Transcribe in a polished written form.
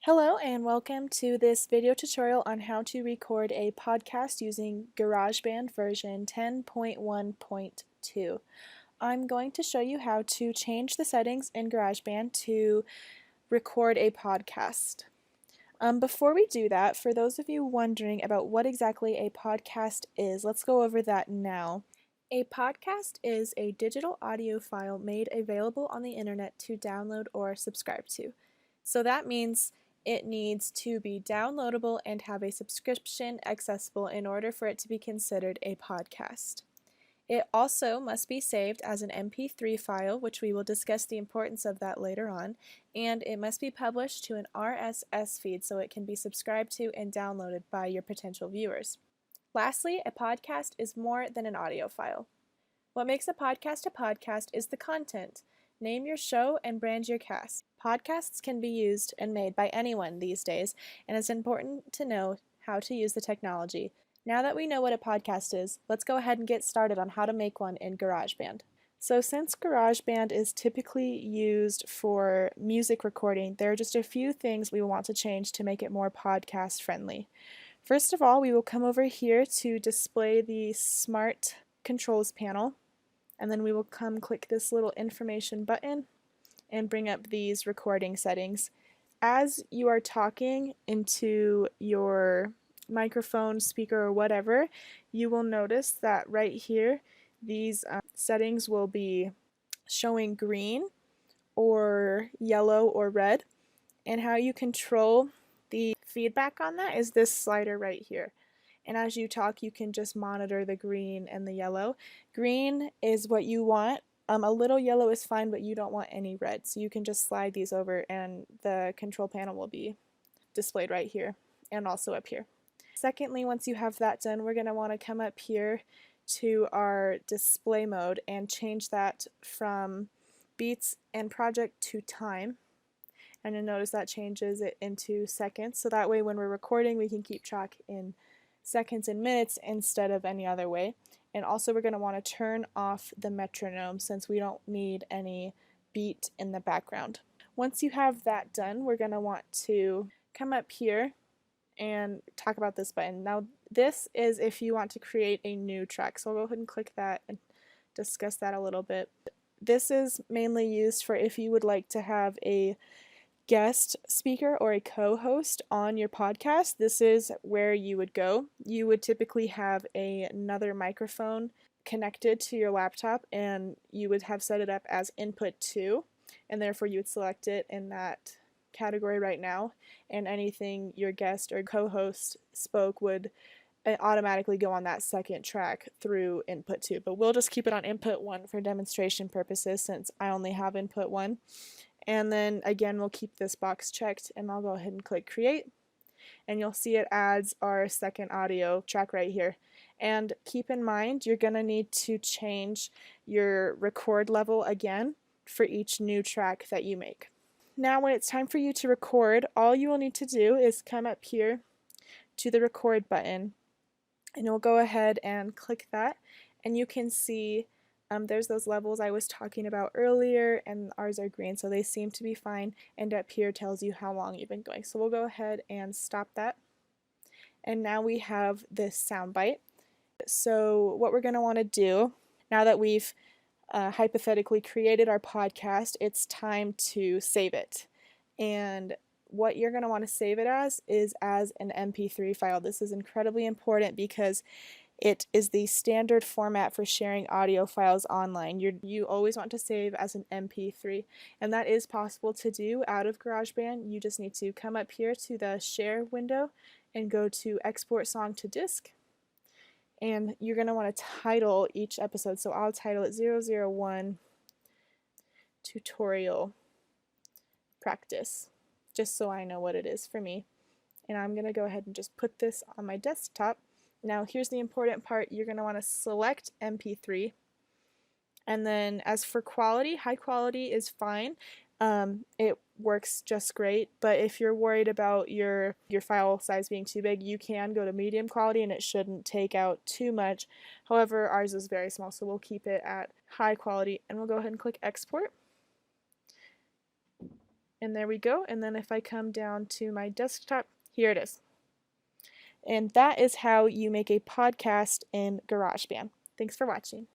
Hello and welcome to this video tutorial on how to record a podcast using GarageBand version 10.1.2. I'm going to show you how to change the settings in GarageBand to record a podcast. Before we do that, for those of you wondering about what exactly a podcast is, let's go over that now. A podcast is a digital audio file made available on the internet to download or subscribe to. So that means it needs to be downloadable and have a subscription accessible in order for it to be considered a podcast. It also must be saved as an MP3 file, which we will discuss the importance of that later on, and it must be published to an RSS feed so it can be subscribed to and downloaded by your potential viewers. Lastly, a podcast is more than an audio file. What makes a podcast is the content. Name your show and brand your cast. Podcasts can be used and made by anyone these days, and it's important to know how to use the technology. Now that we know what a podcast is, let's go ahead and get started on how to make one in GarageBand. So since GarageBand is typically used for music recording, there are just a few things we will want to change to make it more podcast friendly. First of all, we will come over here to display the Smart Controls panel, and then we will come click this little information button and bring up these recording settings. As you are talking into your microphone, speaker, or whatever, you will notice that right here these settings will be showing green or yellow or red, and how you control the feedback on that is this slider right here. And as you talk, you can just monitor the green and the yellow. Green is what you want. A little yellow is fine, but you don't want any red. So you can just slide these over and the control panel will be displayed right here and also up here. Secondly, once you have that done, we're going to want to come up here to our display mode and change that from beats and project to time. And you'll notice that changes it into seconds. So that way when we're recording, we can keep track in seconds and minutes instead of any other way. And also we're going to want to turn off the metronome since we don't need any beat in the background. Once you have that done, we're going to want to come up here and talk about this button. Now this is if you want to create a new track, so I'll go ahead and click that and discuss that a little bit. This is mainly used for if you would like to have a guest speaker or a co-host on your podcast. This is where you would go. You would typically have another microphone connected to your laptop, and you would have set it up as input 2, and therefore you would select it in that category right now, and anything your guest or co-host spoke would automatically go on that second track through input 2. But we'll just keep it on input 1 for demonstration purposes since I only have input 1. And then again, we'll keep this box checked, and I'll go ahead and click create, and you'll see it adds our second audio track right here. And keep in mind, you're going to need to change your record level again for each new track that you make. Now when it's time for you to record, all you will need to do is come up here to the record button, and you'll go ahead and click that, and you can see there's those levels I was talking about earlier, and ours are green, so they seem to be fine, and up here tells you how long you've been going. So we'll go ahead and stop that. And now we have this soundbite. So what we're going to want to do, now that we've hypothetically created our podcast, it's time to save it. And what you're going to want to save it as is as an MP3 file. This is incredibly important because it is the standard format for sharing audio files online. You always want to save as an MP3, and that is possible to do out of GarageBand. You just need to come up here to the share window and go to export song to disk, and you're going to want to title each episode. So I'll title it 001 tutorial practice, just so I know what it is for me. And I'm going to go ahead and just put this on my desktop. Now here's the important part. You're going to want to select MP3, and then as for quality, high quality is fine. It works just great, but if you're worried about your file size being too big, you can go to medium quality and it shouldn't take out too much. However, ours is very small, so we'll keep it at high quality, and we'll go ahead and click export. And there we go. And then if I come down to my desktop, here it is. And that is how you make a podcast in GarageBand. Thanks for watching.